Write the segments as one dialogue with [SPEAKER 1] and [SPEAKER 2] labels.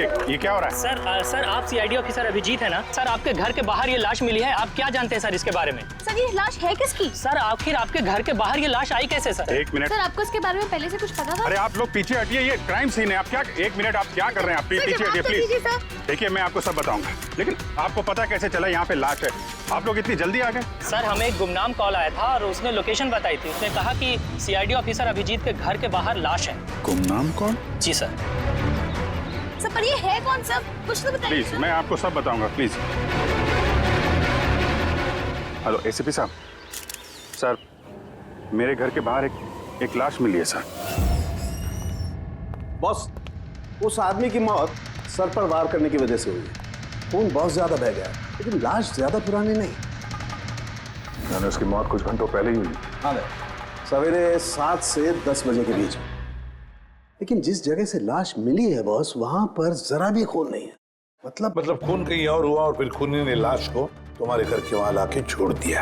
[SPEAKER 1] ये क्या हो रहा है?
[SPEAKER 2] सर आप सीआईडी ऑफिसर अभिजीत है ना? सर आपके घर के बाहर ये लाश मिली है, आप क्या जानते हैं सर इसके बारे में?
[SPEAKER 3] सर ये लाश है किसकी?
[SPEAKER 2] सर आखिर आपके घर के बाहर ये लाश आई कैसे सर?
[SPEAKER 1] एक मिनट
[SPEAKER 3] सर आपको इसके बारे में पहले से कुछ पता था?
[SPEAKER 1] अरे आप लोग पीछे हटिए, ये क्राइम सीन है। आप क्या, एक मिनट, आप क्या कर रहे हैं? आप पीछे हटिए प्लीज। देखिए मैं आपको सब बताऊंगा, लेकिन आपको पता कैसे चला यहाँ पे लाश है? आप लोग इतनी जल्दी आ गए?
[SPEAKER 2] सर हमें एक गुमनाम कॉल आया था और उसने लोकेशन बताई थी। उसने कहा कि सीआईडी ऑफिसर अभिजीत के घर के बाहर लाश है।
[SPEAKER 1] गुमनाम कौन?
[SPEAKER 2] जी सर।
[SPEAKER 3] सर पर ये है कौन सर? कुछ तो बताइए।
[SPEAKER 1] प्लीज मैं आपको सब बताऊंगा, प्लीज। हेलो एसीपी साहब। सर मेरे घर के बाहर एक लाश मिली है सर।
[SPEAKER 4] बॉस, उस आदमी की मौत सर पर वार करने की वजह से हुई है। खून बहुत ज्यादा बह गया, लेकिन लाश ज्यादा पुरानी नहीं।
[SPEAKER 1] मैंने उसकी मौत कुछ घंटों पहले ही हुई।
[SPEAKER 4] हाँ, सवेरे 7 से 10 बजे के बीच। लेकिन जिस जगह से लाश मिली है बॉस, वहां पर जरा भी खून नहीं है।
[SPEAKER 5] मतलब खून कहीं और हुआ और फिर खूनी ने लाश को तुम्हारे घर के वहां लाके छोड़ दिया।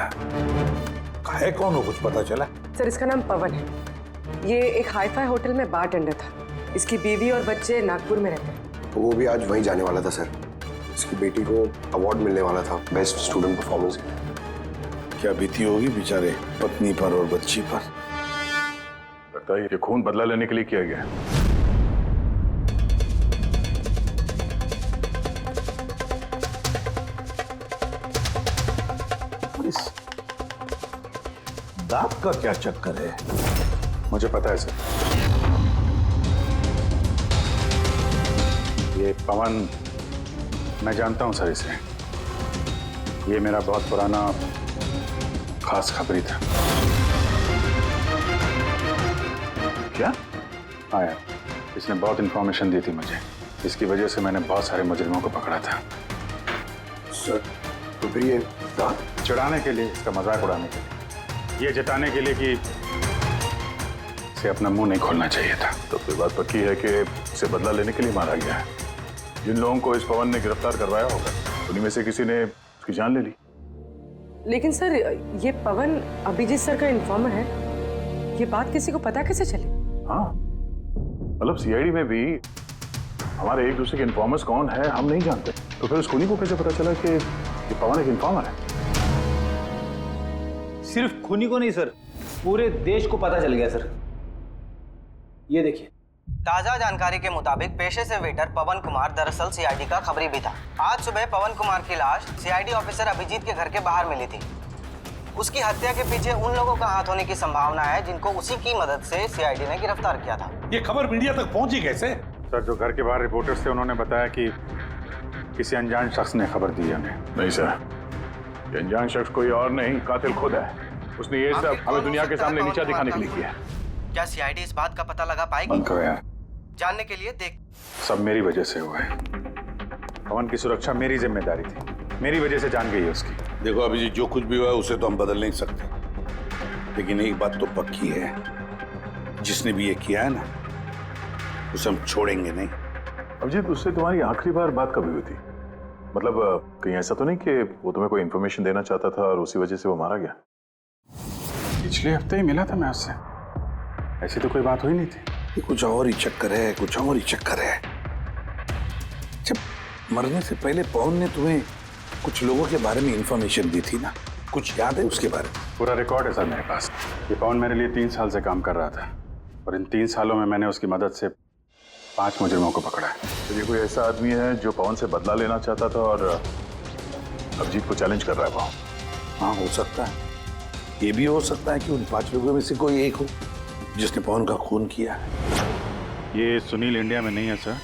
[SPEAKER 5] है कौन हो, कुछ पता चला?
[SPEAKER 6] सर इसका नाम पवन है। ये एक हाईफाई होटल में बारटेंडर था। इसकी बीवी और बच्चे नागपुर में रहते हैं।
[SPEAKER 7] तो वो भी आज वहीं जाने वाला था सर। इसकी बेटी को अवार्ड मिलने वाला था बेस्ट स्टूडेंट परफॉर्मेंस।
[SPEAKER 5] क्या बीती होगी बेचारे पत्नी पर और बच्ची पर।
[SPEAKER 1] लगता है ये खून बदला लेने के लिए किया गया।
[SPEAKER 5] इस दांत का क्या चक्कर है?
[SPEAKER 1] मुझे पता है सर। ये पवन, मैं जानता हूं सर इसे। ये मेरा बहुत पुराना खास खबरी था।
[SPEAKER 5] क्या?
[SPEAKER 1] हाँ यार, इसने बहुत इंफॉर्मेशन दी थी मुझे। इसकी वजह से मैंने बहुत सारे मुजरिमों को पकड़ा था
[SPEAKER 7] सर। तो फिर ये दांत
[SPEAKER 1] चिढ़ाने के लिए, इसका मजाक उड़ाने के लिए, ये जताने के लिए कि इसे अपना मुंह नहीं खोलना चाहिए था।
[SPEAKER 5] तो फिर बात पक्की है कि इसे बदला लेने के लिए मारा गया है। जिन लोगों को इस पवन ने गिरफ्तार करवाया होगा उन्हीं में से किसी ने उसकी जान ले ली।
[SPEAKER 6] लेकिन सर ये पवन अभिजीत सर का इन्फॉर्मर है। ये बात किसी को पता कैसे चली?
[SPEAKER 5] हाँ, मतलब सीआईडी में भी हमारे एक दूसरे के इन्फॉर्मर्स कौन है हम नहीं जानते। तो फिर उस खूनी को कैसे पता चला कि ये पवन एक इन्फॉर्मर है?
[SPEAKER 8] सिर्फ खूनी को नहीं सर, पूरे देश को पता चल गया सर। ये देखिए,
[SPEAKER 9] ताजा जानकारी के मुताबिक पेशे से वेटर पवन कुमार दरअसल सीआईडी का खबरी भी था। आज सुबह पवन कुमार की लाश सीआईडी ऑफिसर अभिजीत के घर के बाहर मिली थी। उसकी हत्या के पीछे उन लोगों का हाथ होने की संभावना है जिनको उसी की मदद से सीआईडी ने गिरफ्तार किया था।
[SPEAKER 5] ये खबर मीडिया तक पहुंची कैसे?
[SPEAKER 1] सर जो घर के बाहर रिपोर्टर्स थे उन्होंने बताया कि किसी अनजान शख्स ने खबर दी है उन्हें।
[SPEAKER 5] नहीं सर, ये अनजान शख्स कोई और नहीं, कातिल खुद है। उसने ये सब हमें दुनिया के सामने नीचा दिखाने के लिए किया है।
[SPEAKER 9] क्या सीआईडी इस बात का पता लगा पाएगी?
[SPEAKER 1] बंद करो यार।
[SPEAKER 9] जानने के लिए देख।
[SPEAKER 1] सब मेरी वजह से हुआ है। पवन की सुरक्षा मेरी जिम्मेदारी थी, मेरी वजह से जान गई है उसकी।
[SPEAKER 5] देखो अभिजीत, जो कुछ भी हुआ है उसे तो हम बदल नहीं सकते, लेकिन एक बात तो पक्की है, जिसने भी ये किया है ना, उसे हम छोड़ेंगे नहीं। अभिजीत, उससे तुम्हारी आखिरी बार बात कभी हुई थी? मतलब कहीं ऐसा तो नहीं कि वो तुम्हें कोई इंफॉर्मेशन देना चाहता था और उसी वजह से वो मारा गया?
[SPEAKER 1] पिछले हफ्ते ही मिला था मैं उससे, ऐसी तो कोई बात हुई नहीं थी।
[SPEAKER 5] कुछ और ही चक्कर है, कुछ और ही चक्कर है। जब मरने से पहले पवन ने तुम्हें कुछ लोगों के बारे में इंफॉर्मेशन दी थी ना, कुछ याद है उसके बारे में?
[SPEAKER 1] पूरा रिकॉर्ड है सर मेरे पास। ये पवन मेरे लिए 3 साल से काम कर रहा था और इन 3 सालों में मैंने उसकी मदद से 5 मुजरिमों को पकड़ा है।
[SPEAKER 5] तो ये कोई ऐसा आदमी है जो पवन से बदला लेना चाहता था और अभिजीत को चैलेंज कर रहा है पवन? हाँ, हो सकता है। ये भी हो सकता है कि उन 5 लोगों में से कोई एक हो जिसने पवन का खून किया है।
[SPEAKER 1] ये सुनील इंडिया में नहीं है सर,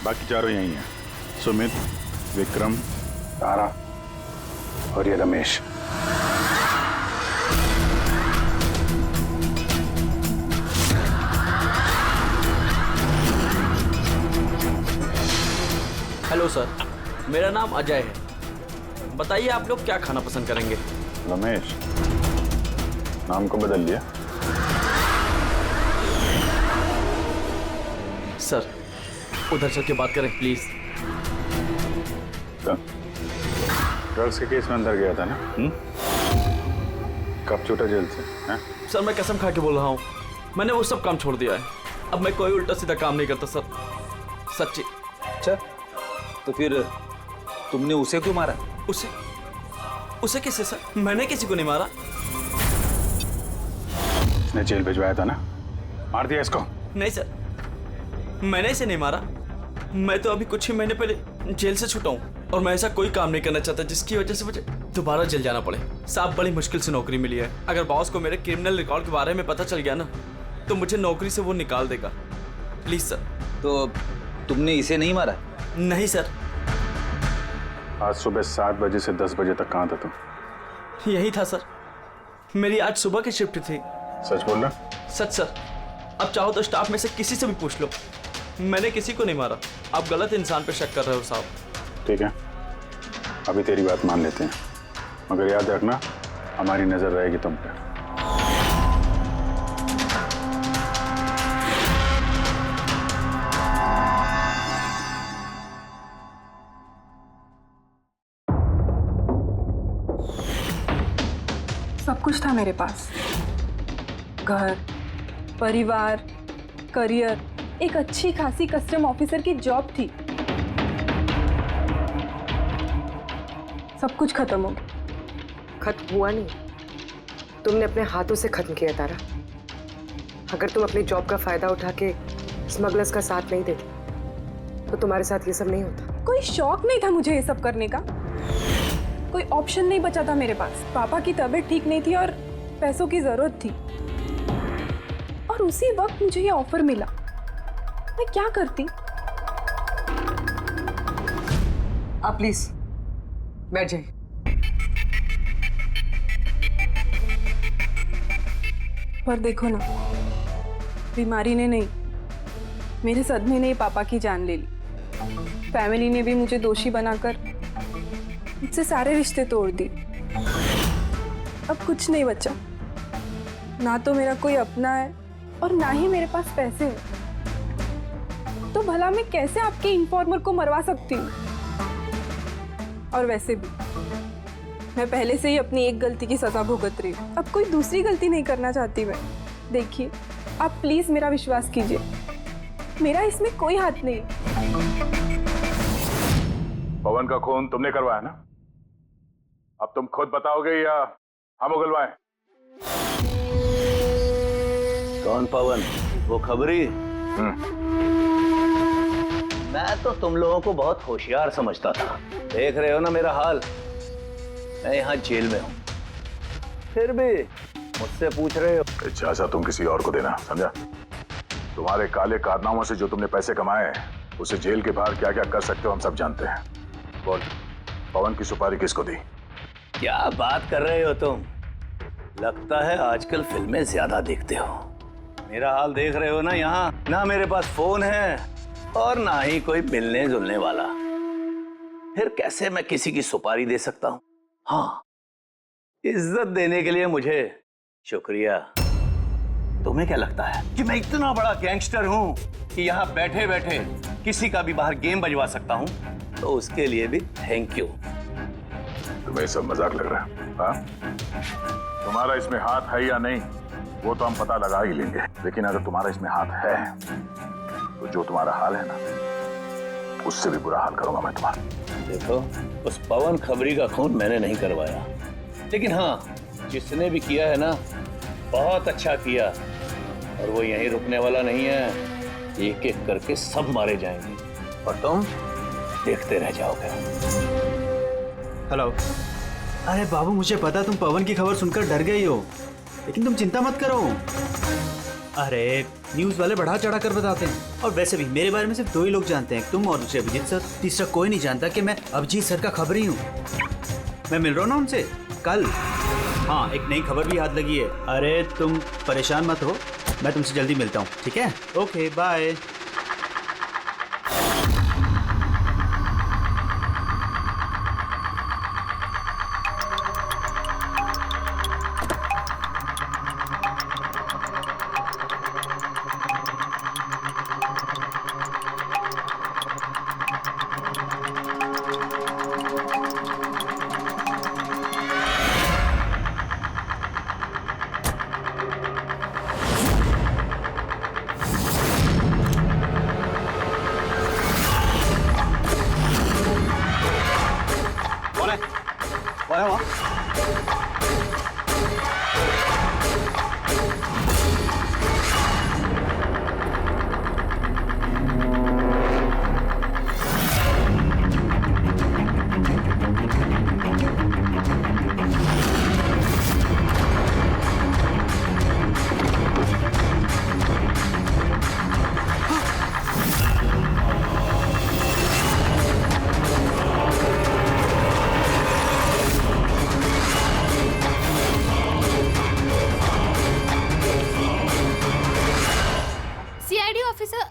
[SPEAKER 1] बाकी चारों यही हैं। सुमित, विक्रम, तारा और ये रमेश।
[SPEAKER 10] हेलो सर, मेरा नाम अजय है। बताइए आप लोग क्या खाना पसंद करेंगे?
[SPEAKER 1] रमेश, नाम को बदल लिया?
[SPEAKER 10] सर उधर चल के बात करें प्लीज।
[SPEAKER 1] ड्रग्स के केस में अंदर गया था ना? कब छूटा जेल से?
[SPEAKER 10] सर मैं कसम खा के बोल रहा हूँ, मैंने वो सब काम छोड़ दिया है। अब मैं कोई उल्टा सीधा काम नहीं करता सर, सच्ची।
[SPEAKER 8] अच्छा, तो फिर तुमने उसे क्यों मारा?
[SPEAKER 10] उसे किसे सर? मैंने किसी को नहीं मारा।
[SPEAKER 1] इसने जेल भिजवाया था ना, मार दिया इसको।
[SPEAKER 10] नहीं सर, मैंने इसे नहीं मारा। मैं तो अभी कुछ ही महीने पहले जेल से छूटा हूँ और मैं ऐसा कोई काम नहीं करना चाहता जिसकी वजह से मुझे दोबारा जेल जाना पड़े। साहब, बड़ी मुश्किल से नौकरी मिली है। अगर बॉस को मेरे क्रिमिनल रिकॉर्ड के बारे में पता चल गया ना तो मुझे नौकरी से वो निकाल देगा। Please sir.
[SPEAKER 8] तो तुमने इसे नहीं मारा?
[SPEAKER 10] नहीं सर।
[SPEAKER 1] आज सुबह 7 बजे से 10 बजे तक कहाँ था तुम?
[SPEAKER 10] यही था सर, मेरी आज सुबह की शिफ्ट थी।
[SPEAKER 1] सच बोल रहा?
[SPEAKER 10] सच सर। अब चाहो तो स्टाफ में से किसी से भी पूछ लो, मैंने किसी को नहीं मारा। आप गलत इंसान पे शक कर रहे हो साहब।
[SPEAKER 1] ठीक है, अभी तेरी बात मान लेते हैं, मगर याद रखना हमारी नजर रहेगी तुम पे।
[SPEAKER 6] सब कुछ था मेरे पास, घर, परिवार, करियर, एक अच्छी खासी कस्टम ऑफिसर की जॉब थी। सब कुछ खत्म हो गया।
[SPEAKER 11] खत्म हुआ नहीं, तुमने अपने हाथों से खत्म किया तारा। अगर तुम अपनी जॉब का फायदा उठा के स्मगलर्स का साथ नहीं देती तो तुम्हारे साथ ये सब नहीं होता।
[SPEAKER 6] कोई शौक नहीं था मुझे ये सब करने का, कोई ऑप्शन नहीं बचा था मेरे पास। पापा की तबीयत ठीक नहीं थी और पैसों की जरूरत थी, और उसी वक्त मुझे ये ऑफर मिला। मैं क्या करती?
[SPEAKER 11] आप प्लीज बैठ जाइए।
[SPEAKER 6] पर देखो ना, बीमारी ने नहीं, मेरे सदमे ने ही पापा की जान ले ली। फैमिली ने भी मुझे दोषी बनाकर मुझसे सारे रिश्ते तोड़ दिए। अब कुछ नहीं बचा, ना तो मेरा कोई अपना है और ना ही मेरे पास पैसे हैं। तो भला मैं कैसे आपके इन्फॉर्मर को मरवा सकती हूँ? और वैसे भी मैं पहले से ही अपनी एक गलती की सजा भुगत रही हूँ, अब कोई दूसरी गलती नहीं करना चाहती मैं। देखिए, आप प्लीज मेरा विश्वास कीजिए, मेरा इसमें कोई हाथ नहीं।
[SPEAKER 5] पवन का खून तुमने करवाया ना? अब तुम खुद बताओगे या हम उगलवाएं?
[SPEAKER 4] कौन पवन? वो खबरी? मैं तो तुम लोगों को बहुत होशियार समझता था। देख रहे हो ना मेरा हाल, मैं यहाँ जेल में हूँ, फिर भी मुझसे पूछ रहे हो।
[SPEAKER 5] इजाजत तुम किसी और को देना, समझा? तुम्हारे काले कारनामों से जो तुमने पैसे कमाए उसे जेल के बाहर क्या क्या कर सकते हो हम सब जानते हैं। बोल, पवन की सुपारी किसको दी?
[SPEAKER 4] क्या बात कर रहे हो तुम? लगता है आजकल फिल्में ज्यादा देखते हो। मेरा हाल देख रहे हो ना, यहाँ ना मेरे पास फोन है और ना ही कोई मिलने जुलने वाला। फिर कैसे मैं किसी की सुपारी दे सकता हूँ? हाँ, इज्जत देने के लिए मुझे शुक्रिया। तुम्हें क्या लगता है कि मैं इतना बड़ा गैंगस्टर हूँ कि यहाँ बैठे बैठे किसी का भी बाहर गेम बजवा सकता हूँ? तो उसके लिए भी थैंक यू।
[SPEAKER 5] तुम्हें सब मजाक लग रहा है? हाँ? तुम्हारा इसमें हाथ है या नहीं वो तो हम पता लगा ही लेंगे, लेकिन अगर तुम्हारा इसमें हाथ है तो जो तुम्हारा हाल है ना, उससे भी बुरा हाल करूंगा मैं तुम्हारा।
[SPEAKER 4] देखो, उस पवन खबरी का खून मैंने नहीं करवाया, लेकिन हाँ, जिसने भी किया है ना, बहुत अच्छा किया। और वो यहीं रुकने वाला नहीं है, एक एक करके सब मारे जाएंगे और तुम देखते रह जाओगे।
[SPEAKER 8] हेलो। अरे बाबू, मुझे पता तुम पवन की खबर सुनकर डर गई हो, लेकिन तुम चिंता मत करो। अरे न्यूज़ वाले बढ़ा चढ़ा कर बताते हैं, और वैसे भी मेरे बारे में सिर्फ 2 ही लोग जानते हैं, तुम और दूसरे अभिजीत सर। तीसरा कोई नहीं जानता कि मैं अभिजीत सर का खबरी हूँ। मैं मिल रहा हूँ ना उनसे कल। हाँ, एक नई खबर भी याद लगी है। अरे तुम परेशान मत हो, मैं तुमसे जल्दी मिलता हूँ, ठीक है? Okay, bye.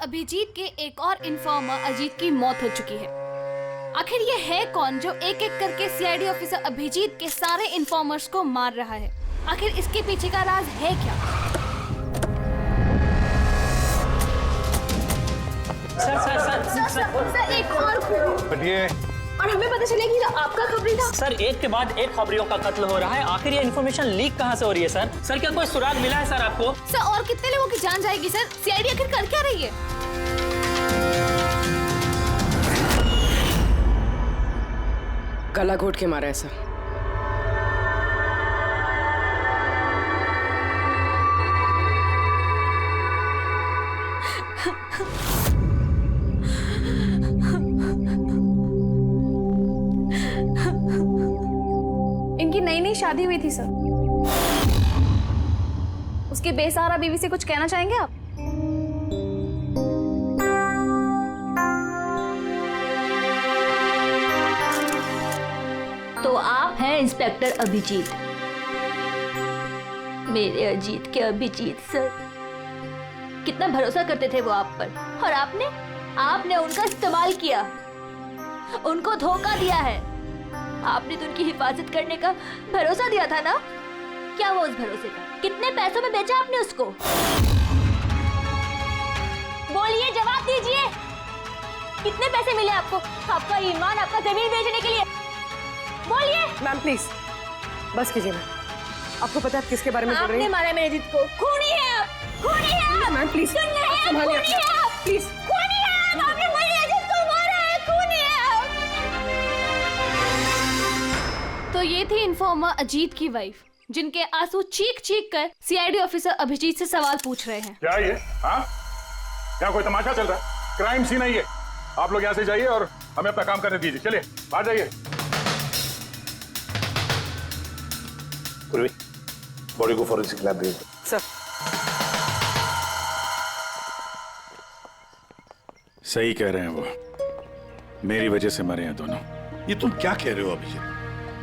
[SPEAKER 3] अभिजीत के एक और इन्फॉर्मर अजीत की मौत हो चुकी है। आखिर ये है कौन जो एक एक करके सीआईडी ऑफिसर अभिजीत के सारे इन्फॉर्मर्स को मार रहा है? आखिर इसके पीछे का राज है क्या?
[SPEAKER 2] सर
[SPEAKER 3] एक और
[SPEAKER 5] हटिए।
[SPEAKER 3] और हमें पता चलेगा कि आपका खबरी था।
[SPEAKER 2] सर एक के बाद एक खबरियों का कत्ल हो रहा है, आखिर ये इन्फॉर्मेशन लीक कहाँ से हो रही है सर? सर क्या कोई सुराग मिला है सर आपको?
[SPEAKER 3] सर और कितने लोगों की जान जाएगी सर? सीआईडी आखिर कर क्या रही है?
[SPEAKER 11] गला घोट के मारा है सर।
[SPEAKER 3] इनकी नई नई शादी हुई थी सर। उसके बेसहारा बीवी से कुछ कहना चाहेंगे आप?
[SPEAKER 12] तो आप हैं इंस्पेक्टर अभिजीत, मेरे अजीत के अभिजीत सर। कितना भरोसा करते थे वो आप पर, और आपने उनका इस्तेमाल किया, उनको धोखा दिया है। आपने तो उनकी हिफाजत करने का भरोसा दिया था ना? क्या वो उस भरोसे का? कितने पैसों में बेचा आपने उसको? बोलिए, जवाब दीजिए। कितने पैसे मिले आपको? आपका ईमान, आपका जमीन बेचने के लिए? बोलिए।
[SPEAKER 11] मैम प्लीज बस कीजिए। मैम आपको पता है किसके बारे में बोल रही हैं?
[SPEAKER 12] आपने मारा मेरे अजीत को। खूनी है आप, खूनी है आप।
[SPEAKER 11] मैम प्लीज
[SPEAKER 12] सुन रहे हैं? खूनी है आप,
[SPEAKER 11] प्लीज।
[SPEAKER 12] खूनी है आप। आपने मेरे अजीत को मारा है, खूनी है आप।
[SPEAKER 3] तो ये थी इन्फॉर्मर अजीत की वाइफ, जिनके आंसू चीख चीख कर सीआईडी ऑफिसर अभिजीत से सवाल पूछ रहे हैं।
[SPEAKER 1] क्या ये? हाँ, यहाँ कोई तमाशा चल रहा है? क्राइम सीन है ये। आप लोग यहाँ से जाइए और हमें अपना काम करने दीजिए। चलिए बाहर जाइए।
[SPEAKER 5] बॉडी को फॉरेंसिक लैब भेज दो।
[SPEAKER 11] सर
[SPEAKER 1] सही कह रहे हैं वो, मेरी वजह से मरे हैं दोनों।
[SPEAKER 5] ये तुम क्या कह रहे हो अभिजीत?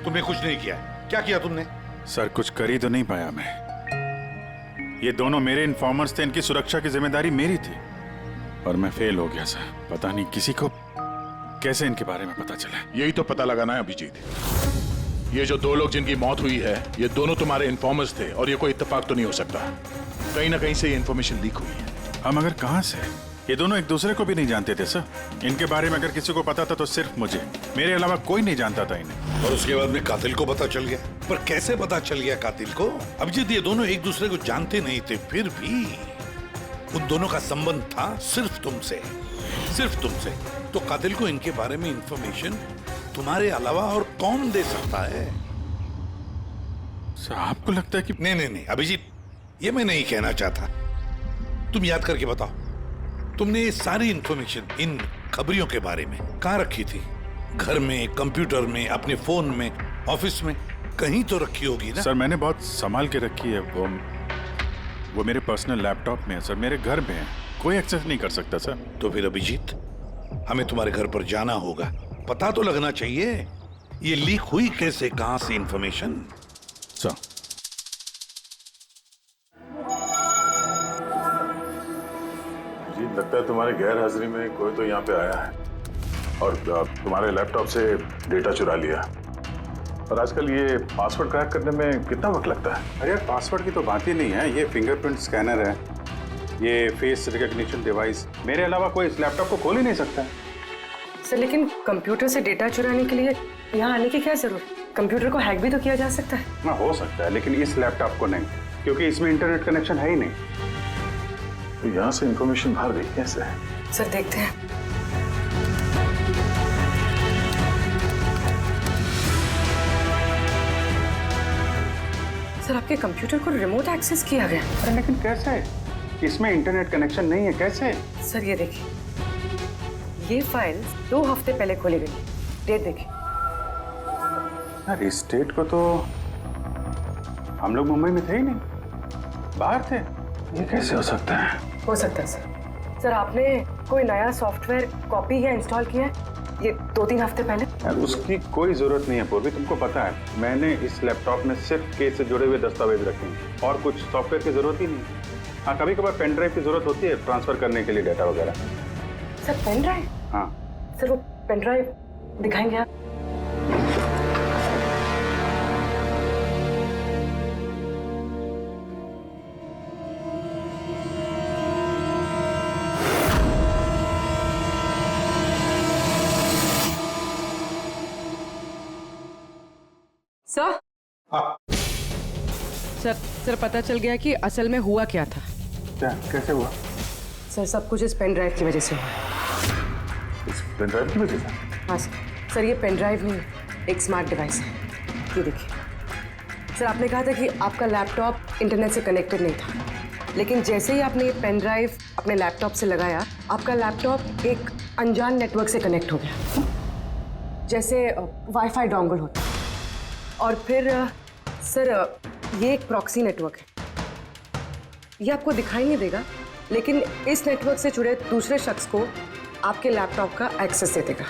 [SPEAKER 5] तुमने कुछ नहीं किया। क्या किया तुमने?
[SPEAKER 1] सर कुछ कर ही तो नहीं पाया मैं। ये दोनों मेरे इन्फॉर्मर्स थे, इनकी सुरक्षा की जिम्मेदारी मेरी थी और मैं फेल हो गया सर। पता नहीं किसी को कैसे इनके बारे में पता चला।
[SPEAKER 13] यही तो पता लगाना है अभिजीत। ये जो दो लोग जिनकी मौत हुई है, ये दोनों तुम्हारे इन्फॉर्मर्स थे और ये कोई इत्तेफाक तो नहीं हो सकता। कहीं ना कहीं से ये इन्फॉर्मेशन लीक हुई है।
[SPEAKER 1] हम अगर कहां से? ये दोनों एक दूसरे को भी नहीं जानते थे सर। इनके बारे में अगर किसी को पता था तो सिर्फ मुझे, मेरे अलावा कोई नहीं जानता था इन्हें।
[SPEAKER 5] और उसके बाद में कातिल को पता चल गया। पर कैसे पता चल गया कातिल को? अभिजीत ये दोनों एक दूसरे को जानते नहीं थे, फिर भी उन दोनों का संबंध था सिर्फ तुमसे, सिर्फ तुमसे। तो कातिल को इनके बारे में इंफॉर्मेशन तुम्हारे अलावा और कौन दे सकता है?
[SPEAKER 1] सर आपको लगता है कि
[SPEAKER 5] नहीं अभिजीत, ये मैं नहीं कहना चाहता। तुम याद करके बताओ, तुमने ये सारी इंफॉर्मेशन इन खबरियों के बारे में कहाँ रखी थी? घर में, कंप्यूटर में, अपने फोन में, ऑफिस में, कहीं तो रखी होगी ना?
[SPEAKER 1] सर मैंने बहुत संभाल के रखी है। वो मेरे पर्सनल लैपटॉप में है सर, मेरे घर में है, कोई एक्सेस नहीं कर सकता सर।
[SPEAKER 5] तो फिर अभिजीत, हमें तुम्हारे घर पर जाना होगा, पता तो लगना चाहिए ये लीक हुई कैसे, कहां से इंफॉर्मेशन।
[SPEAKER 1] सर
[SPEAKER 13] जी लगता है तुम्हारे गैर हाजिरी में कोई तो यहाँ पे आया है और तुम्हारे लैपटॉप से डेटा चुरा लिया। और आजकल ये पासवर्ड क्रैक करने में कितना वक्त लगता है?
[SPEAKER 1] अरे यार पासवर्ड की तो बात ही नहीं है। ये फिंगरप्रिंट स्कैनर है, ये फेस रिकॉग्निशन डिवाइस, मेरे अलावा कोई इस लैपटॉप को खोल ही नहीं सकता।
[SPEAKER 11] सर लेकिन कंप्यूटर से डेटा चुराने के लिए यहाँ आने की क्या जरूरत? कंप्यूटर को हैक भी तो किया जा सकता है।
[SPEAKER 1] हाँ हो सकता है, लेकिन इस लैपटॉप को नहीं, क्योंकि इसमें इंटरनेट कनेक्शन है ही नहीं।
[SPEAKER 13] तो यहाँ से इंफॉर्मेशन बाहर गई कैसे?
[SPEAKER 11] सर देखते हैं। सर आपके कंप्यूटर को रिमोट एक्सेस किया गया।
[SPEAKER 1] अरे लेकिन कैसे? इसमें इंटरनेट कनेक्शन नहीं है, कैसे?
[SPEAKER 11] सर ये देखिए, ये फाइल 2 हफ्ते पहले खोली गई। डेट देखिए।
[SPEAKER 1] यार इस डेट को तो हम लोग मुंबई में थे ही नहीं, बाहर थे। ये कैसे हो सकता है?
[SPEAKER 11] हो सकता है सर। सर आपने कोई नया सॉफ्टवेयर कॉपी या इंस्टॉल किया है ये 2-3 हफ्ते पहले?
[SPEAKER 1] यार उसकी कोई जरूरत नहीं है पूर्वी, तुमको पता है मैंने इस लैपटॉप में सिर्फ केस से जुड़े हुए दस्तावेज रखे हैं और कुछ सॉफ्टवेयर की जरूरत ही नहीं। हाँ कभी कभार पेन ड्राइव की जरूरत होती है ट्रांसफर करने के लिए डेटा वगैरह।
[SPEAKER 11] Sir pen drive?
[SPEAKER 1] हाँ
[SPEAKER 11] सर वो पेन ड्राइव दिखाएंगे आप?
[SPEAKER 6] सर सर सर पता चल गया कि असल में हुआ क्या था।
[SPEAKER 1] क्या? कैसे हुआ?
[SPEAKER 11] सर सब कुछ इस पेन ड्राइव की वजह से हुआ।
[SPEAKER 1] इस पेन ड्राइव की वजह से?
[SPEAKER 11] हाँ सर ये पेन ड्राइव नहीं, एक स्मार्ट डिवाइस है। ये देखिए सर, आपने कहा था कि आपका लैपटॉप इंटरनेट से कनेक्टेड नहीं था, लेकिन जैसे ही आपने ये पेन ड्राइव अपने लैपटॉप से लगाया, आपका लैपटॉप एक अनजान नेटवर्क से कनेक्ट हो गया, जैसे वाईफाई डोंगल होता है। और फिर सर ये एक प्रॉक्सी नेटवर्क है। ये आपको दिखाई नहीं देगा, लेकिन इस नेटवर्क से जुड़े दूसरे शख्स को आपके लैपटॉप का एक्सेस दे देगा।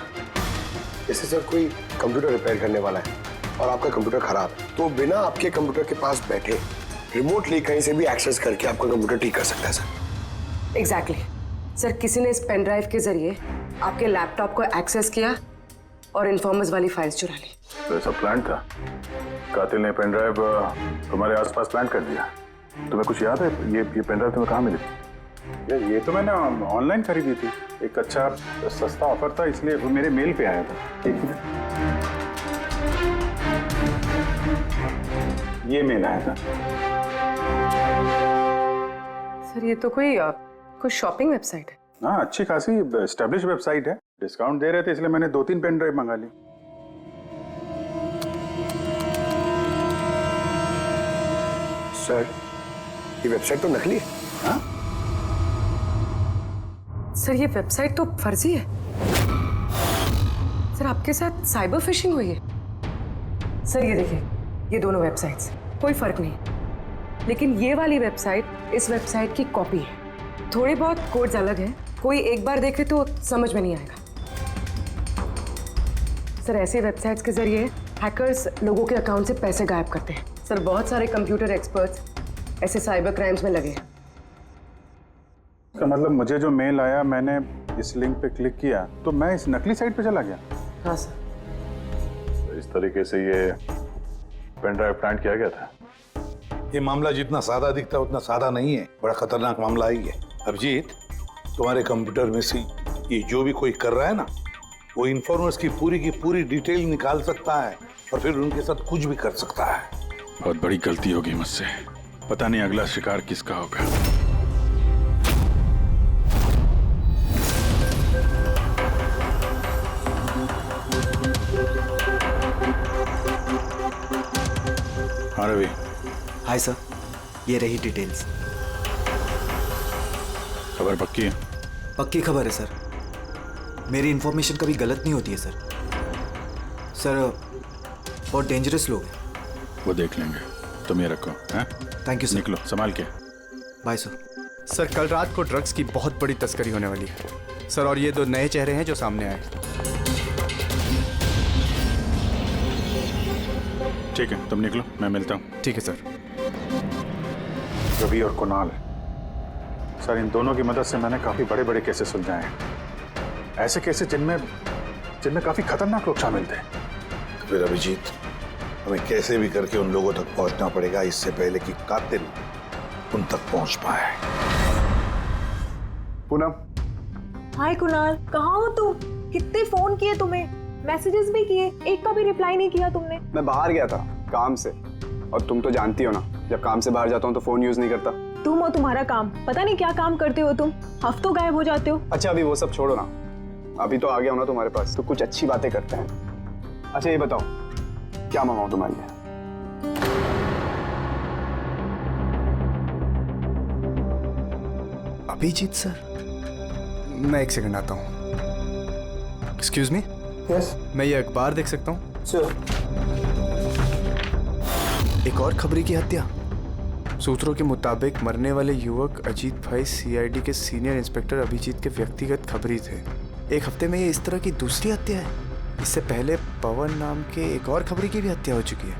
[SPEAKER 7] जैसे सर कोई कंप्यूटर रिपेयर करने वाला है और आपका कंप्यूटर खराब है, तो बिना आपके कंप्यूटर के पास बैठे रिमोटली कहीं से भी एक्सेस करके आपका कंप्यूटर ठीक कर सकता है सर।
[SPEAKER 11] एग्जैक्टली सर, किसी ने इस पेन ड्राइव के जरिए आपके लैपटॉप को एक्सेस किया और इन्फॉर्मर्स वाली फाइल्स चुरा ली।
[SPEAKER 13] तो ऐसा प्लान था? कातिल ने पेन ड्राइव तुम्हारे आसपास प्लान कर दिया? तुम्हें कुछ याद है ये पेन ड्राइव तुम्हें कहाँ मिली?
[SPEAKER 1] यार ये तो मैंने ऑनलाइन खरीदी थी, एक अच्छा सस्ता ऑफर था, इसलिए वो मेरे मेल पे आया था। एक मिनट, ये मेल आया था।
[SPEAKER 11] सर ये तो कोई शॉपिंग वेबसाइट है।
[SPEAKER 1] हाँ अच्छी खासी एस्टेब्लिश वेबसाइट है, डिस्काउंट दे रहे थे इसलिए मैंने 2-3 पेन ड्राइव मंगा ली।
[SPEAKER 7] सर ये वेबसाइट तो नकली है।
[SPEAKER 1] हाँ?
[SPEAKER 11] सर ये वेबसाइट तो फर्जी है। सर आपके साथ साइबर फिशिंग हुई है। सर ये देखिए, ये दोनों वेबसाइट्स, कोई फर्क नहीं, लेकिन ये वाली वेबसाइट इस वेबसाइट की कॉपी है। थोड़े बहुत कोड्स अलग हैं, कोई एक बार देखे तो समझ में नहीं आएगा। सर ऐसे वेबसाइट्स के जरिए हैकर्स लोगों के अकाउंट से पैसे गायब करते हैं। सर बहुत सारे कंप्यूटर एक्सपर्ट्स ऐसे साइबर क्राइम्स में लगे हैं।
[SPEAKER 1] इसका मतलब मुझे जो मेल आया, मैंने इस लिंक पे क्लिक किया तो मैं इस नकली साइट पे चला गया।
[SPEAKER 11] हाँ सर।
[SPEAKER 13] तो इस तरीके से ये पेन ड्राइव प्लान किया गया था।
[SPEAKER 5] ये मामला जितना सादा दिखता है उतना सादा नहीं है, बड़ा खतरनाक मामला ही है। अभिजीत, तुम्हारे कंप्यूटर में से ये जो भी कोई कर रहा है ना, वो इन्फॉर्मर्स की पूरी डिटेल निकाल सकता है और फिर उनके साथ कुछ भी कर सकता है।
[SPEAKER 1] बहुत बड़ी गलती होगी मुझसे, पता नहीं अगला शिकार किसका होगा। हाँ रवि।
[SPEAKER 8] हाय सर, ये रही डिटेल्स।
[SPEAKER 1] खबर पक्की है?
[SPEAKER 8] पक्की खबर है सर, मेरी इन्फॉर्मेशन कभी गलत नहीं होती है सर। सर बहुत डेंजरस लोग हैं।
[SPEAKER 1] वो देख लेंगे, तुम ये रखो। हैं?
[SPEAKER 8] Thank you sir.
[SPEAKER 1] निकलो, संभाल के।
[SPEAKER 8] Bye sir.
[SPEAKER 14] सर कल रात को ड्रग्स की बहुत बड़ी तस्करी होने वाली है सर, और ये 2 नए चेहरे हैं जो सामने आए।
[SPEAKER 1] ठीक है, तुम निकलो, मैं मिलता हूँ।
[SPEAKER 14] ठीक है सर।
[SPEAKER 1] रवि और कुणाल, सर इन दोनों की मदद से मैंने काफी बड़े केसेस सुलझाए हैं, ऐसे केसेस जिनमें काफी खतरनाक लोग शामिल थे।
[SPEAKER 5] तो फिर अभिजीत, हमें कैसे भी करके उन लोगों तक पहुंचना पड़ेगा इससे पहले कि कातिल उन तक पहुंच पाए।
[SPEAKER 1] पूनम।
[SPEAKER 15] हाय कुणाल, कहाँ हो तुम? कितने फोन किए तुम्हें, मैसेजेस भी किए, एक का भी रिप्लाई नहीं किया तुमने।
[SPEAKER 16] मैं बाहर गया था काम से, और तुम तो जानती हो ना, जब काम से बाहर जाता हूँ तो फोन यूज नहीं करता।
[SPEAKER 15] तुम और तुम्हारा काम, पता नहीं क्या काम करते हो तुम, हफ्तों गायब हो जाते हो।
[SPEAKER 16] अच्छा अभी वो सब छोड़ो ना, अभी तो आ गया हो ना तुम्हारे पास, तो कुछ अच्छी बातें करते हैं। अच्छा ये बताओ, क्या मंगाऊं तुम्हारे लिए?
[SPEAKER 14] अभिजीत सर? मैं 1 सेकंड आता हूँ। Excuse me.
[SPEAKER 7] यस।
[SPEAKER 14] मैं ये अखबार देख सकता हूँ?
[SPEAKER 7] सर।
[SPEAKER 14] एक और खबरी की हत्या। सूत्रों के मुताबिक मरने वाले युवक अजीत भाई सीआईडी के सीनियर इंस्पेक्टर अभिजीत के व्यक्तिगत खबरी थे। एक हफ्ते में ये इस तरह की दूसरी हत्या है। इससे पहले पवन नाम के एक और खबरी की भी हत्या हो चुकी है।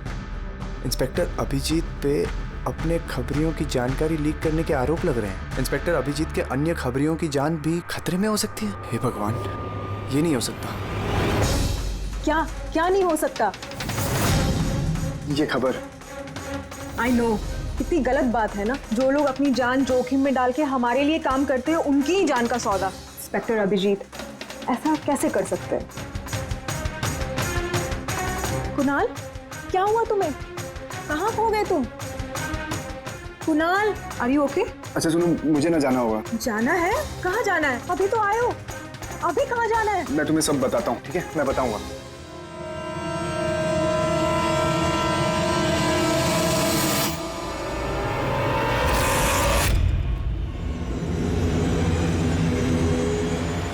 [SPEAKER 14] इंस्पेक्टर अभिजीत पे अपने खबरियों की जानकारी लीक करने के आरोप लग रहे हैं। इंस्पेक्टर अभिजीत के अन्य खबरियों की जान भी खतरे में हो सकती है। हे भगवान, ये नहीं हो सकता।
[SPEAKER 15] क्या क्या नहीं हो सकता?
[SPEAKER 16] ये खबर।
[SPEAKER 15] आई नो, कितनी गलत बात है ना। जो लोग अपनी जान जोखिम में डाल के हमारे लिए काम करते हैं, उनकी ही जान का सौदा। इंस्पेक्टर अभिजीत ऐसा कैसे कर सकते हैं? कुणाल, क्या हुआ तुम्हें? कहाँ खो गए तुम? Kunal, are you okay?
[SPEAKER 16] अच्छा सुनो, मुझे ना जाना होगा।
[SPEAKER 15] जाना है? कहाँ जाना है? अभी तो आए हो, अभी कहाँ जाना है?
[SPEAKER 16] मैं तुम्हें सब बताता हूँ, ठीक है? मैं बताऊंगा।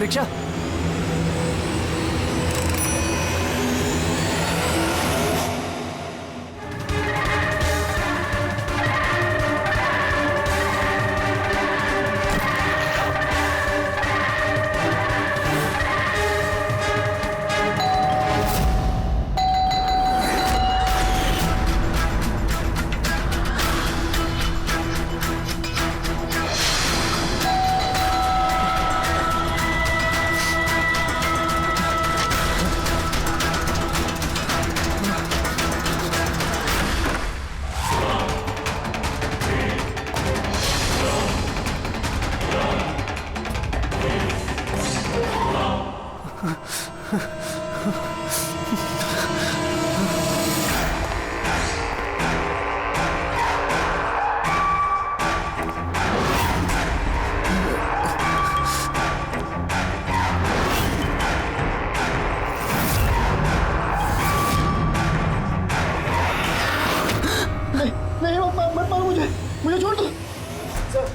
[SPEAKER 8] रिक्शा।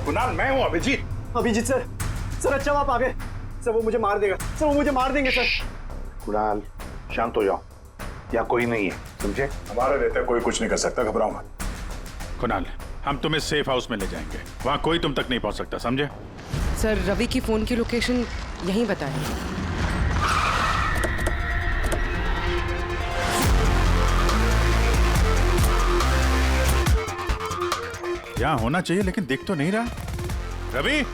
[SPEAKER 5] कुणाल, मैं हूँ अभिजीत।
[SPEAKER 16] अभिजीत सर, सर अच्छा आप आ गए। सर वो मुझे मार देगा, सर वो मुझे मार देंगे सर।
[SPEAKER 5] कुणाल, शांत हो जाओ, यहाँ कोई नहीं है, समझे? हमारा रहता है, कोई कुछ नहीं कर सकता, घबराओ मत।
[SPEAKER 1] कुणाल, हम तुम्हें सेफ हाउस में ले जाएंगे, वहाँ कोई तुम तक नहीं पहुँच सकता, समझे?
[SPEAKER 11] सर रवि की फोन की लोकेशन यहीं बताएं।
[SPEAKER 1] यहाँ होना चाहिए, लेकिन दिख तो नहीं रहा। Ravi,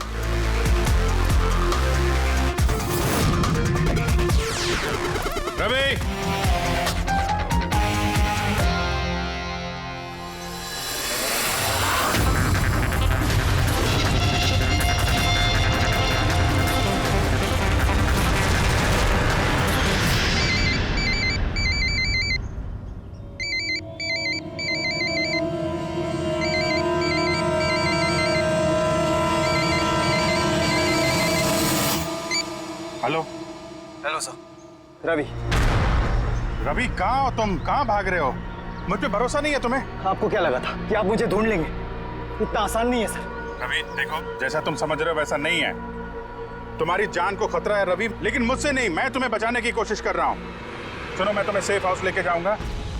[SPEAKER 1] Ravi, hello.
[SPEAKER 16] Hello sir. Ravi.
[SPEAKER 1] Ravi, कहाँ हो तुम? कहाँ भाग रहे हो? मुझ पे भरोसा नहीं है तुम्हें?
[SPEAKER 16] आपको क्या लगा था कि आप मुझे ढूंढ लेंगे? इतना आसान नहीं है सर।
[SPEAKER 1] रवि देखो, जैसा तुम समझ रहे हो वैसा नहीं है। तुम्हारी जान को खतरा है रवि, लेकिन मुझसे नहीं, मैं तुम्हें बचाने की कोशिश कर रहा हूँ। सुनो, मैं तुम्हें सेफ हाउस लेके जाऊंगा,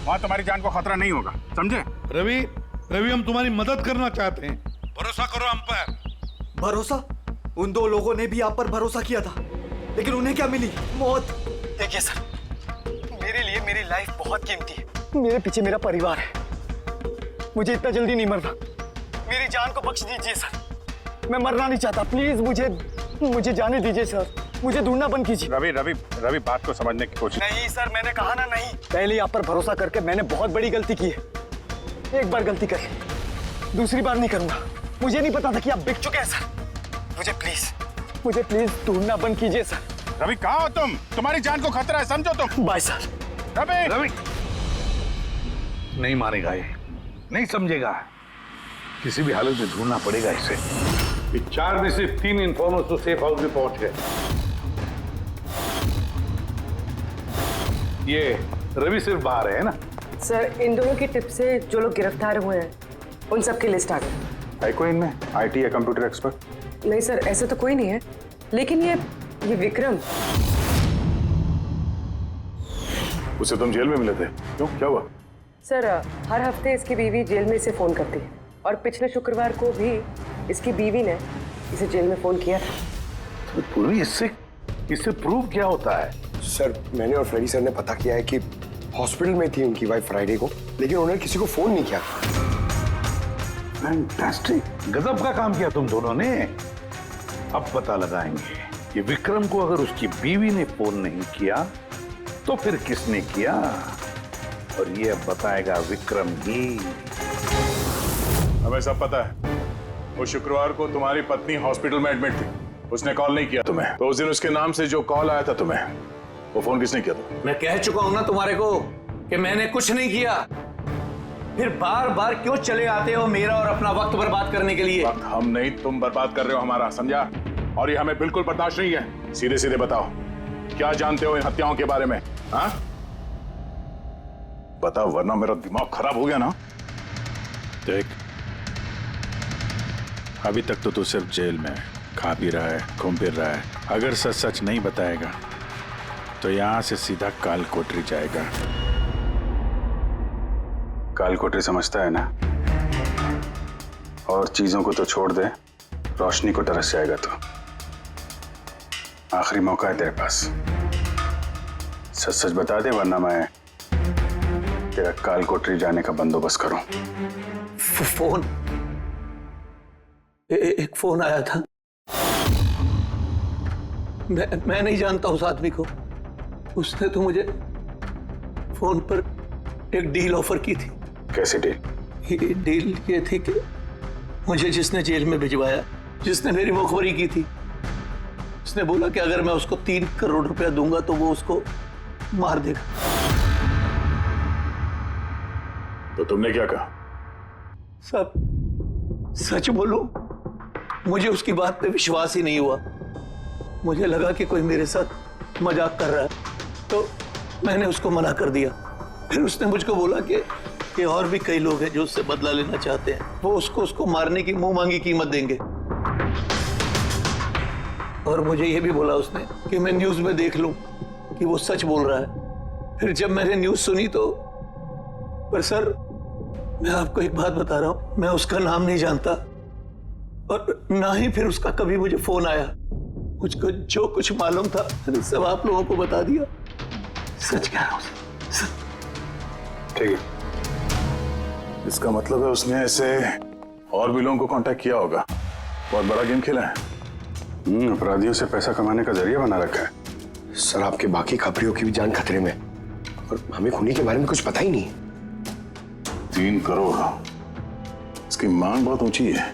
[SPEAKER 1] वहाँ तुम्हारी जान को खतरा नहीं होगा, समझे?
[SPEAKER 17] रवि, रवि हम तुम्हारी मदद करना चाहते हैं, भरोसा करो हम पर।
[SPEAKER 8] भरोसा? उन दो लोगों ने भी आप पर भरोसा किया था, लेकिन उन्हें क्या मिली? मौत।
[SPEAKER 16] देखिए सर, मेरे लिए मेरी लाइफ बहुत कीमती है। मेरे पीछे मेरा परिवार है, मुझे इतना जल्दी नहीं मरना। मेरी जान को बख्श दीजिए सर, मैं मरना नहीं चाहता। प्लीज मुझे जाने दीजिए सर, मुझे ढूंढना बंद कीजिए।
[SPEAKER 1] रवि रवि रवि, बात को समझने की कोशिश।
[SPEAKER 16] नहीं सर, मैंने कहा ना नहीं। पहले आप पर भरोसा करके मैंने बहुत बड़ी गलती की है। एक बार गलती करी, दूसरी बार नहीं करूंगा। मुझे नहीं पता था कि आप बिक चुके हैं सर। मुझे प्लीज ढूंढना बंद कीजिए सर।
[SPEAKER 1] रवि, कहाँ हो तुम? तुम्हारी जान को खतरा है, समझो तुम।
[SPEAKER 16] Bye sir.
[SPEAKER 1] रवि,
[SPEAKER 5] रवि नहीं मानेगा, ये नहीं समझेगा। किसी भी हालत में ढूंढना पड़ेगा इसे। 4 में से 3 इन्फॉर्मर्स तो सेफ हाउस में पहुंच गए। ये रवि सिर्फ बाहर है ना?
[SPEAKER 11] सर इन दोनों की टिप से जो लोग गिरफ्तार हुए हैं उन सब की लिस्ट आ गई।
[SPEAKER 1] है कोई इनमें IT या कंप्यूटर एक्सपर्ट?
[SPEAKER 11] नहीं सर, ऐसा तो कोई नहीं है, लेकिन ये विक्रम।
[SPEAKER 13] उसे तुम जेल में मिले थे, क्यों, क्या हुआ?
[SPEAKER 11] सर हर हफ्ते इसकी बीवी जेल में इसे फोन करती है और पिछले शुक्रवार को भी इसकी बीवी ने इसे जेल में फोन किया था।
[SPEAKER 5] तो पूरी इससे प्रूव क्या होता है?
[SPEAKER 7] सर मैंने और फ्रेडी सर ने पता किया है कि हॉस्पिटल में थी उनकी वाइफ फ्राइडे को, लेकिन उन्होंने किसी को फोन नहीं किया।
[SPEAKER 5] फैंटास्टिक, गजब का काम किया तुम दोनों ने। अब पता लगाएंगे कि विक्रम को अगर उसकी बीवी ने फोन नहीं किया तो फिर किसने किया, और ये अब बताएगा विक्रम ही।
[SPEAKER 13] हमें सब पता है, वो शुक्रवार को तुम्हारी पत्नी हॉस्पिटल में एडमिट थी, उसने कॉल नहीं किया तुम्हें, तो उस दिन उसके नाम से जो कॉल आया था तुम्हें, वो फोन किसने किया था?
[SPEAKER 4] मैं कह चुका हूं ना तुम्हारे को कि मैंने कुछ नहीं किया, फिर बार बार क्यों चले आते हो मेरा और अपना वक्त बर्बाद करने के लिए?
[SPEAKER 13] वक्त हम नहीं, तुम बर्बाद कर रहे हो हमारा, समझा? और ये हमें बिल्कुल बर्दाश्त नहीं है। सीधे सीधे बताओ, क्या जानते हो इन हत्याओं के बारे में? हाँ बताओ, वरना मेरा दिमाग खराब हो गया ना।
[SPEAKER 1] देख, अभी तक तो तू सिर्फ जेल में खा पी रहा है, घूम फिर रहा है। अगर सच सच नहीं बताएगा तो यहां से सीधा काल कोठरी जाएगा। काल कोठरी समझता है ना? और चीजों को तो छोड़ दे, रोशनी को तरस जाएगा। तो आखिरी मौका है तेरे पास, सच सच बता दे, वरना मैं तेरा काल कोठरी जाने का बंदोबस्त करूं।
[SPEAKER 4] फोन, एक फोन आया था, मैं नहीं जानता उस आदमी को, उसने तो मुझे फोन पर एक डील ऑफर की थी।
[SPEAKER 1] कैसी डील?
[SPEAKER 4] डील ये थी कि मुझे जिसने जेल में भिजवाया, जिसने मेरी मुखबरी की थी, उसने बोला कि अगर मैं उसको 3 करोड़ रुपया दूंगा तो वो उसको मार देगा।
[SPEAKER 13] तो तुमने क्या कहा?
[SPEAKER 4] सब सच बोलूं, मुझे उसकी बात पे विश्वास ही नहीं हुआ। मुझे लगा कि कोई मेरे साथ मजाक कर रहा है, तो मैंने उसको मना कर दिया। फिर उसने मुझको बोला कि और भी कई लोग हैं जो उससे बदला लेना चाहते हैं, वो उसको मारने की मुंह मांगी कीमत देंगे। और मुझे ये भी बोला उसने कि मैं न्यूज़ में देख लूं कि वो सच बोल रहा है। फिर जब मैंने न्यूज़ सुनी तो, पर सर मैं आपको एक बात बता रहा हूं, मैं उसका नाम नहीं जानता और ना ही फिर उसका कभी मुझे फोन आया। मुझको जो कुछ मालूम था मैंने सब आप लोगों को बता दिया। सच कह रहा हूं।
[SPEAKER 13] ठीक है, इसका मतलब है उसने ऐसे और भी लोगों को कांटेक्ट किया होगा, बहुत बड़ा गेम खेला है।
[SPEAKER 1] अपराधियों से पैसा कमाने का जरिया बना रखा है।
[SPEAKER 7] सर आपके बाकी खबरियों की भी जान खतरे में, और हमें खूनी के बारे में कुछ पता ही नहीं।
[SPEAKER 13] 3 करोड़, इसकी मांग बहुत ऊंची है,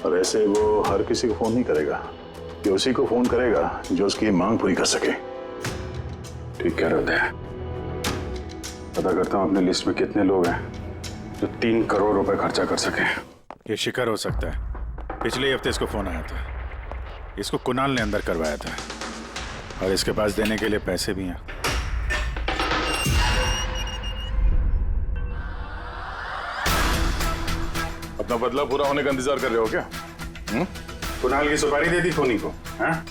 [SPEAKER 13] और ऐसे वो हर किसी को फोन नहीं करेगा, कि उसी को फोन करेगा जो उसकी मांग पूरी कर सके।
[SPEAKER 1] ठीक कह रहे हो। पता करता हूँ अपने लिस्ट में कितने लोग हैं जो 3 करोड़ रुपए खर्चा कर सके। ये शिखर हो सकता है। पिछले हफ्ते इसको फोन आया था, इसको कुणाल ने अंदर करवाया था, और इसके पास देने के लिए पैसे भी हैं।
[SPEAKER 13] अपना बदला पूरा होने का इंतजार कर रहे हो क्या?
[SPEAKER 1] कुणाल की सुपारी दे दी खूनी को, हैं?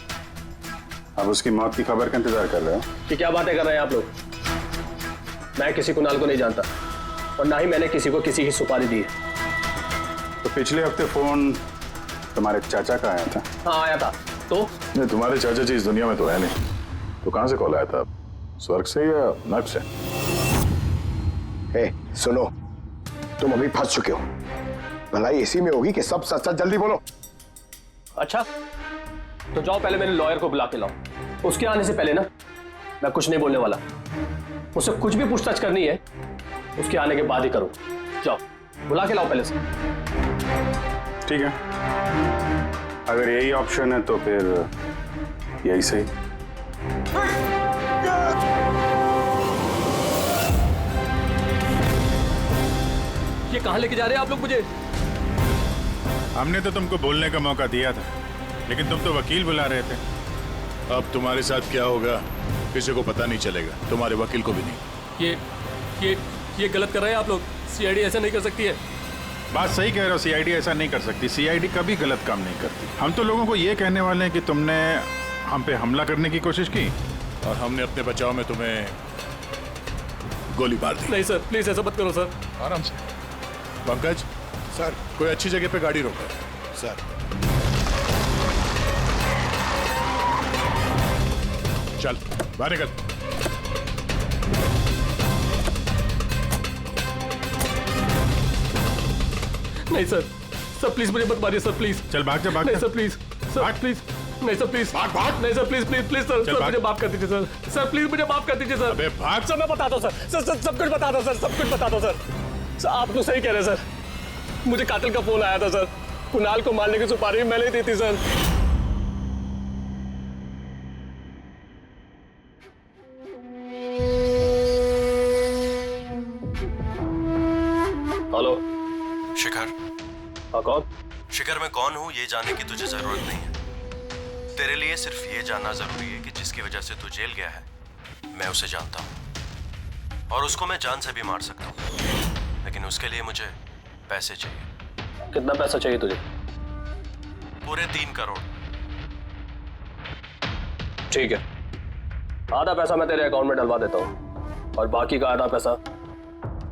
[SPEAKER 1] अब उसकी मौत की खबर का इंतजार कर रहे हो?
[SPEAKER 18] कि क्या बातें कर रहे हैं आप लोग? मैं किसी कुणाल को नहीं जानता, और ना ही मैंने किसी को किसी की सुपारी दी है।
[SPEAKER 1] तो पिछले हफ्ते फोन तुम्हारे चाचा का आया था?
[SPEAKER 18] हाँ आया था। तो
[SPEAKER 13] नहीं, तुम्हारे चाचा जी इस दुनिया में तो है नहीं, तो कहां से कॉल आया था? स्वर्ग से या नर्क से?
[SPEAKER 7] सुनो, तुम अभी फंस चुके हो। भलाई इसी में होगी कि सब सच सच जल्दी बोलो।
[SPEAKER 18] अच्छा, तो जाओ पहले मेरे लॉयर को बुला के लाओ। उसके आने से पहले ना मैं कुछ नहीं बोलने वाला। मुझसे कुछ भी पूछताछ करनी है उसके आने के बाद ही करूं। जाओ बुला के लाओ पहले से।
[SPEAKER 1] ठीक है, अगर यही ऑप्शन है तो फिर यही सही।
[SPEAKER 18] ये कहां लेके जा रहे हैं आप लोग मुझे?
[SPEAKER 1] हमने तो तुमको बोलने का मौका दिया था, लेकिन तुम तो वकील बुला रहे थे।
[SPEAKER 13] अब तुम्हारे साथ क्या होगा किसी को पता नहीं चलेगा, तुम्हारे वकील को भी नहीं।
[SPEAKER 18] ये गलत कर रहे हैं आप लोग। सीआईडी ऐसा नहीं कर सकती है।
[SPEAKER 1] बात सही कह रहे हो, सीआईडी ऐसा नहीं कर सकती। सीआईडी कभी गलत काम नहीं करती। हम तो लोगों को ये कहने वाले हैं कि तुमने हम पे हमला करने की कोशिश की
[SPEAKER 13] और हमने अपने बचाव में तुम्हें गोली मार दी।
[SPEAKER 18] नहीं सर, प्लीज ऐसा मत करो सर।
[SPEAKER 13] आराम से। पंकज सर, कोई अच्छी जगह पे गाड़ी रोको सर। चल बाहर निकल।
[SPEAKER 18] नहीं सर, सर प्लीज मुझे मत मारिए सर, प्लीज।
[SPEAKER 1] चल भाग जा, भाग
[SPEAKER 18] नहीं
[SPEAKER 1] जा।
[SPEAKER 18] Sir please, sir please. नहीं सर प्लीज,
[SPEAKER 13] भाग भाग।
[SPEAKER 18] नहीं sir please please please sir,
[SPEAKER 1] चल,
[SPEAKER 18] सर
[SPEAKER 1] भाग।
[SPEAKER 18] मुझे माफ कर दीजिए सर, सर प्लीज मुझे माफ कर दीजिए सर।
[SPEAKER 13] अबे भाग।
[SPEAKER 18] सर मैं बता दो सर, सर सब कुछ बता दो सर, सब कुछ बता दो सर। सर आप तो सही कह रहे हैं सर, मुझे कातिल का फोन आया था सर। कुणाल को मारने की सुपारी मैंने ही दी थी सर। हेलो
[SPEAKER 19] शिखर।
[SPEAKER 18] हाँ कौन?
[SPEAKER 19] शिखर मैं कौन हूँ ये जानने की तुझे जरूरत नहीं है। तेरे लिए सिर्फ ये जानना जरूरी है कि जिसकी वजह से तू जेल गया है मैं उसे जानता हूँ और उसको मैं जान से भी मार सकता हूँ, लेकिन उसके लिए मुझे पैसे चाहिए।
[SPEAKER 18] कितना पैसा चाहिए तुझे?
[SPEAKER 19] पूरे 3 करोड़।
[SPEAKER 18] ठीक है, आधा पैसा मैं तेरे अकाउंट में डलवा देता हूँ और बाकी का आधा पैसा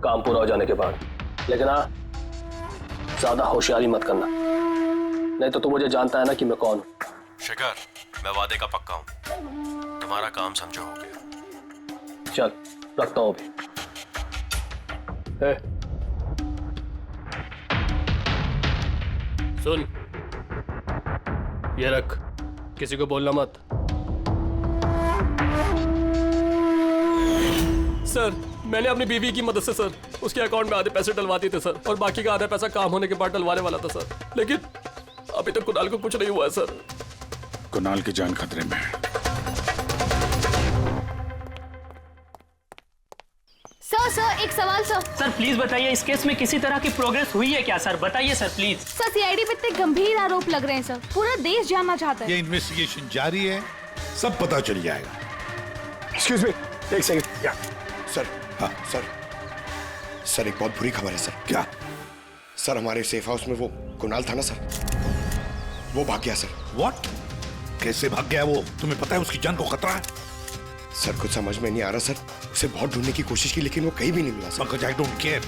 [SPEAKER 18] काम पूरा हो जाने के बाद। लेकिन हाँ, ज्यादा होशियारी मत करना, नहीं तो तू मुझे जानता है ना कि मैं कौन हूँ।
[SPEAKER 19] शिखर मैं वादे का पक्का हूँ, तुम्हारा काम समझो हो गया।
[SPEAKER 18] चल रखता हूँ अभी। सुन, ये रख, किसी को बोलना मत। सर मैंने अपनी बीवी की मदद से सर उसके अकाउंट में आधे पैसे डलवा दिए थे सर, और बाकी का आधा पैसा काम होने के बाद डलवाने वाला था सर, लेकिन अभी तक कुणाल को कुछ नहीं हुआ है सर।
[SPEAKER 1] कुणाल की जान खतरे में है।
[SPEAKER 3] सर एक सवाल सर।
[SPEAKER 2] सर प्लीज बताइए, इस केस में किसी तरह की प्रोग्रेस हुई है क्या सर? बताइए सर प्लीज।
[SPEAKER 3] सर सीआईडी पे इतने गंभीर आरोप लग रहे हैं सर, पूरा देश जानना चाहता है।
[SPEAKER 17] ये इन्वेस्टिगेशन जारी है, सब पता चल जाएगा।
[SPEAKER 7] एक्सक्यूज मी, एक सेकंड। या सर, हाँ सर एक बहुत बुरी खबर है सर। क्या सर? हमारे सेफ हाउस में वो कुणाल था ना सर, वो भाग गया सर।
[SPEAKER 17] व्हाट? कैसे भाग गया वो? तुम्हें पता है उसकी जान को खतरा है?
[SPEAKER 7] सर कुछ समझ में नहीं आ रहा सर, उसे बहुत ढूंढने की कोशिश की लेकिन वो कहीं भी नहीं मिला sir.
[SPEAKER 17] Pankaj I don't care,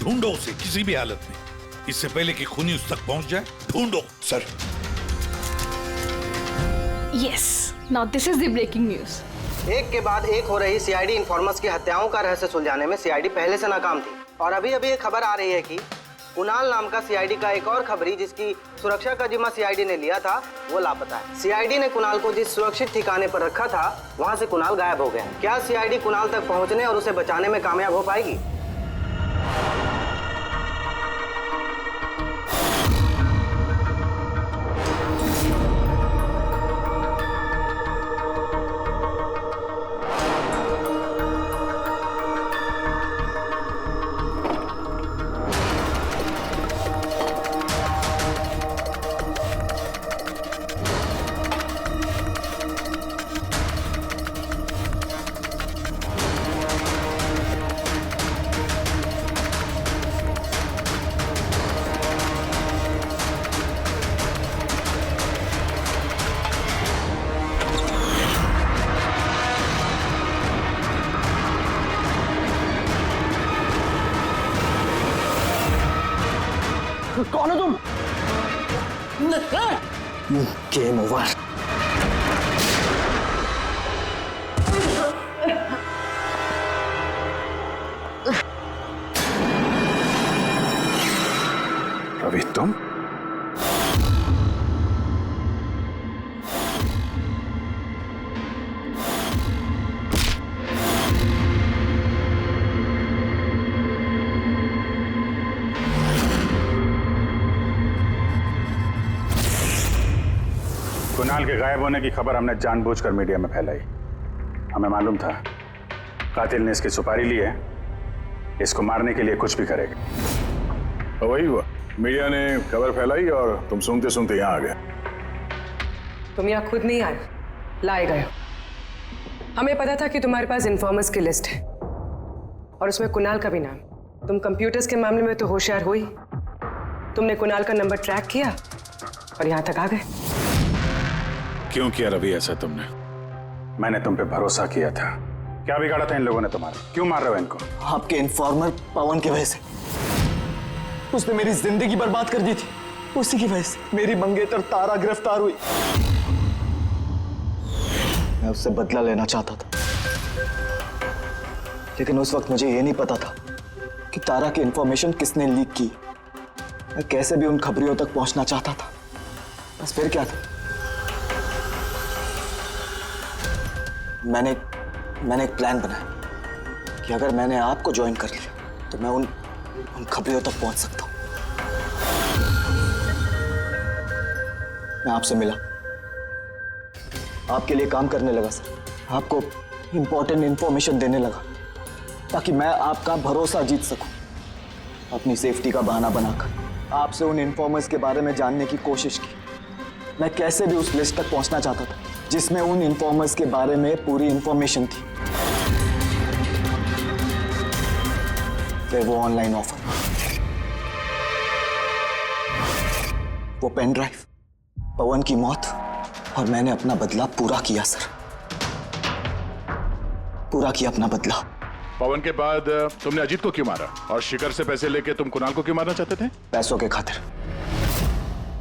[SPEAKER 17] ढूंढो उसे किसी भी हालत में, इससे पहले कि खूनी उस तक पहुंच जाए। ढूंढो
[SPEAKER 7] sir.
[SPEAKER 3] Yes, now this is the breaking news.
[SPEAKER 9] एक के बाद एक हो रही सीआईडी इन्फॉर्मर्स की हत्याओं का रहस्य सुलझाने में सीआईडी पहले से नाकाम थी, और अभी अभी ये खबर आ रही है कि कुणाल नाम का सीआईडी का एक और खबरी जिसकी सुरक्षा का जिम्मा सीआईडी ने लिया था वो लापता है। सीआईडी ने कुणाल को जिस सुरक्षित ठिकाने पर रखा था वहां से कुणाल गायब हो गए। क्या सीआईडी कुणाल तक पहुंचने और उसे बचाने में कामयाब हो पाएगी?
[SPEAKER 16] कौन हो तुम? Game over.
[SPEAKER 1] रवि तुम? कुणाल के गायब होने की खबर हमने जानबूझकर मीडिया में फैलाई। हमें मालूम था कातिल ने इसकी सुपारी ली है, इसको मारने के लिए कुछ भी करेगा।
[SPEAKER 13] तो वही हुआ, मीडिया ने खबर फैलाई और तुम सुनते सुनते यहाँ आ गए।
[SPEAKER 11] तुम यहाँ खुद नहीं आए, लाए गए। हमें पता था कि तुम्हारे पास इन्फॉर्मर्स की लिस्ट है और उसमें कुणाल का भी नाम। तुम कंप्यूटर्स के मामले में तो होशियार हो ही, तुमने कुणाल का नंबर ट्रैक किया और यहाँ तक आ गए।
[SPEAKER 1] क्यों किया रवि ऐसा तुमने? मैंने तुम पे भरोसा किया था। क्या बिगाड़ा था इन लोगों ने तुम्हारा? क्यों मार रहे हो इनको?
[SPEAKER 16] आपके इन्फॉर्मर पवन की वजह से। उसने मेरी जिंदगी बर्बाद कर दी थी। उसी की वजह से मेरी मंगेतर तारा गिरफ्तार हुई। मैं उससे बदला लेना चाहता था, लेकिन उस वक्त मुझे यह नहीं पता था कि तारा की इंफॉर्मेशन किसने लीक की। मैं कैसे भी उन खबरियों तक पहुंचना चाहता था। बस फिर क्या था, मैंने एक प्लान बनाया कि अगर मैंने आपको ज्वाइन कर लिया तो मैं उन खबरियों तक पहुंच सकता हूं। मैं आपसे मिला, आपके लिए काम करने लगा सर, आपको इंपॉर्टेंट इंफॉर्मेशन देने लगा ताकि मैं आपका भरोसा जीत सकूं। अपनी सेफ्टी का बहाना बनाकर आपसे उन इन्फॉर्मर्स के बारे में जानने की कोशिश की। मैं कैसे भी उस लिस्ट तक पहुंचना चाहता था जिसमें उन इन्फॉर्मर्स के बारे में पूरी इंफॉर्मेशन थी। फिर वो ऑनलाइन ऑफर, वो पेन ड्राइव, पवन की मौत, और मैंने अपना बदला पूरा किया सर, पूरा किया अपना बदला।
[SPEAKER 13] पवन के बाद तुमने अजीत को क्यों मारा? और शिखर से पैसे लेके तुम कुणाल को क्यों मारना चाहते थे?
[SPEAKER 16] पैसों के खातिर।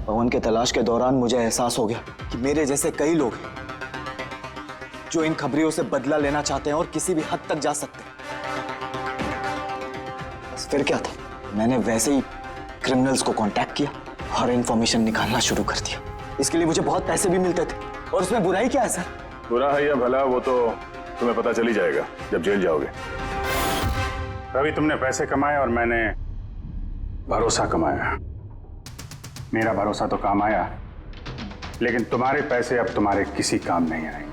[SPEAKER 16] पवन के तलाश के दौरान मुझे एहसास हो गया कि मेरे जैसे कई लोग हैं जो इन खबरियों से बदला लेना चाहते हैं और किसी भी हद तक जा सकते हैं। बस फिर क्या था, मैंने वैसे ही क्रिमिनल्स को कांटेक्ट किया और इंफॉर्मेशन निकालना शुरू कर दिया। इसके लिए मुझे बहुत पैसे भी मिलते थे, और उसमें बुराई क्या है सर?
[SPEAKER 13] बुरा है या भला वो तो तुम्हें पता चल ही जाएगा जब जेल जाओगे।
[SPEAKER 1] रवि, तुमने पैसे कमाए और मैंने भरोसा कमाया। मेरा भरोसा तो काम आया, लेकिन तुम्हारे पैसे अब तुम्हारे किसी काम नहीं आएंगे।